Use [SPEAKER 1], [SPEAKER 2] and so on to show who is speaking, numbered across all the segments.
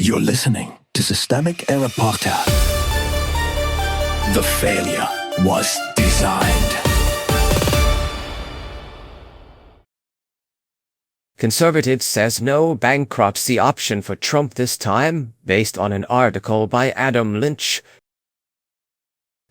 [SPEAKER 1] You're listening to Systemic Error Podcast. The failure was designed.
[SPEAKER 2] Conservative says no bankruptcy option for Trump this time, based on an article by Adam Lynch.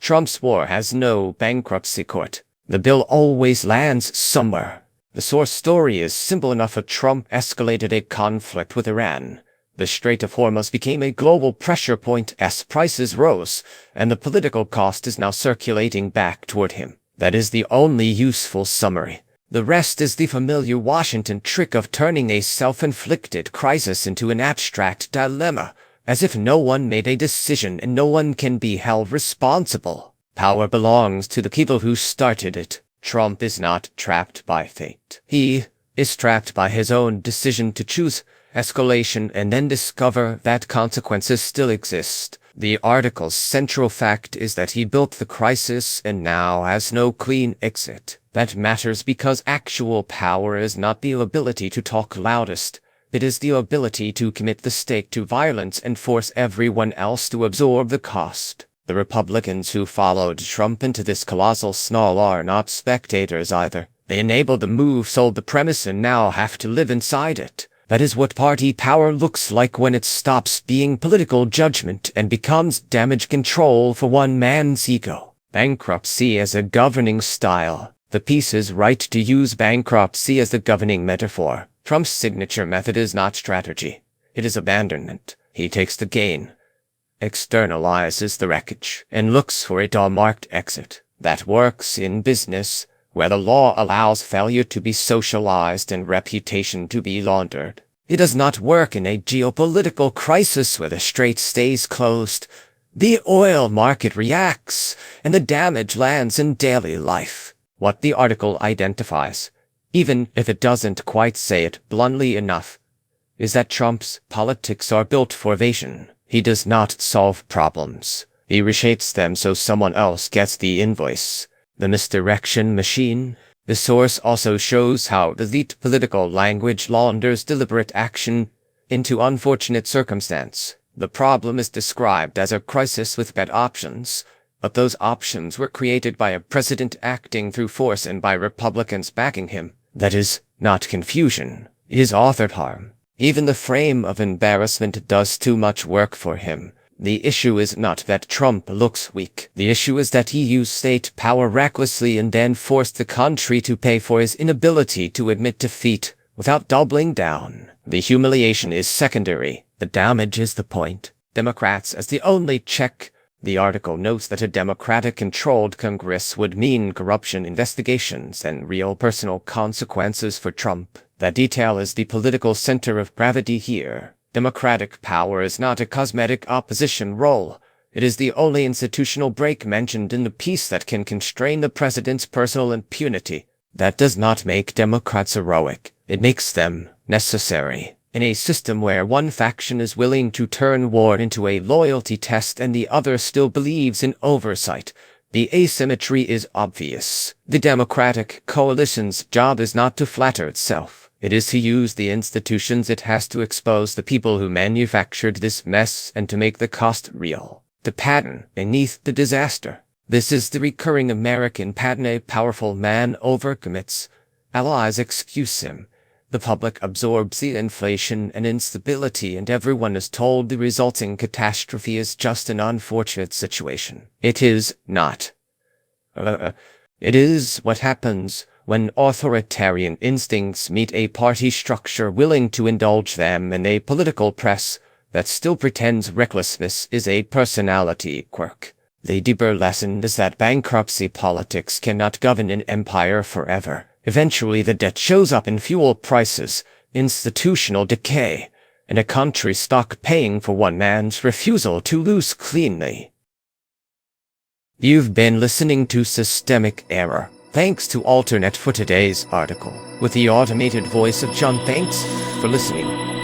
[SPEAKER 2] Trump's war has no bankruptcy court. The bill always lands somewhere. The source story is simple enough. Trump escalated a conflict with Iran. The Strait of Hormuz became a global pressure point as prices rose, and the political cost is now circulating back toward him. That is the only useful summary. The rest is the familiar Washington trick of turning a self-inflicted crisis into an abstract dilemma, as if no one made a decision and no one can be held responsible. Power belongs to the people who started it. Trump is not trapped by fate. He is trapped by his own decision to choose escalation and then discover that consequences still exist. The article's central fact is that he built the crisis and now has no clean exit. That matters because actual power is not the ability to talk loudest. It is the ability to commit the state to violence and force everyone else to absorb the cost. The Republicans who followed Trump into this colossal snarl are not spectators either. They enabled the move, sold the premise, and now have to live inside it. That is what party power looks like when it stops being political judgment and becomes damage control for one man's ego. Bankruptcy as a governing style. The piece is right to use bankruptcy as the governing metaphor. Trump's signature method is not strategy. It is abandonment. He takes the gain, externalizes the wreckage, and looks for a door-marked exit. That works in business, where the law allows failure to be socialized and reputation to be laundered. It does not work in a geopolitical crisis where the strait stays closed. The oil market reacts, and the damage lands in daily life. What the article identifies, even if it doesn't quite say it bluntly enough, is that Trump's politics are built for evasion. He does not solve problems. He reshapes them so someone else gets the invoice. The misdirection machine. The source also shows how elite political language launders deliberate action into unfortunate circumstance. The problem is described as a crisis with bad options, but those options were created by a president acting through force and by Republicans backing him. That is not confusion. It is authored harm. Even the frame of embarrassment does too much work for him. The issue is not that Trump looks weak. The issue is that he used state power recklessly and then forced the country to pay for his inability to admit defeat without doubling down. The humiliation is secondary. The damage is the point. Democrats as the only check. The article notes that a Democratic-controlled Congress would mean corruption investigations and real personal consequences for Trump. That detail is the political center of gravity here. Democratic power is not a cosmetic opposition role. It is the only institutional break mentioned in the piece that can constrain the president's personal impunity. That does not make Democrats heroic. It makes them necessary. In a system where one faction is willing to turn war into a loyalty test and the other still believes in oversight, the asymmetry is obvious. The Democratic coalition's job is not to flatter itself. It is to use the institutions it has to expose the people who manufactured this mess and to make the cost real. The pattern beneath the disaster. This is the recurring American pattern. A powerful man overcommits. Allies excuse him. The public absorbs the inflation and instability, and everyone is told the resulting catastrophe is just an unfortunate situation. It is not. It is what happens when authoritarian instincts meet a party structure willing to indulge them and a political press that still pretends recklessness is a personality quirk. The deeper lesson is that bankruptcy politics cannot govern an empire forever. Eventually the debt shows up in fuel prices, institutional decay, and a country stuck paying for one man's refusal to lose cleanly. You've been listening to Systemic Error. Thanks to Alternate for today's article, with the automated voice of John. Thanks for listening.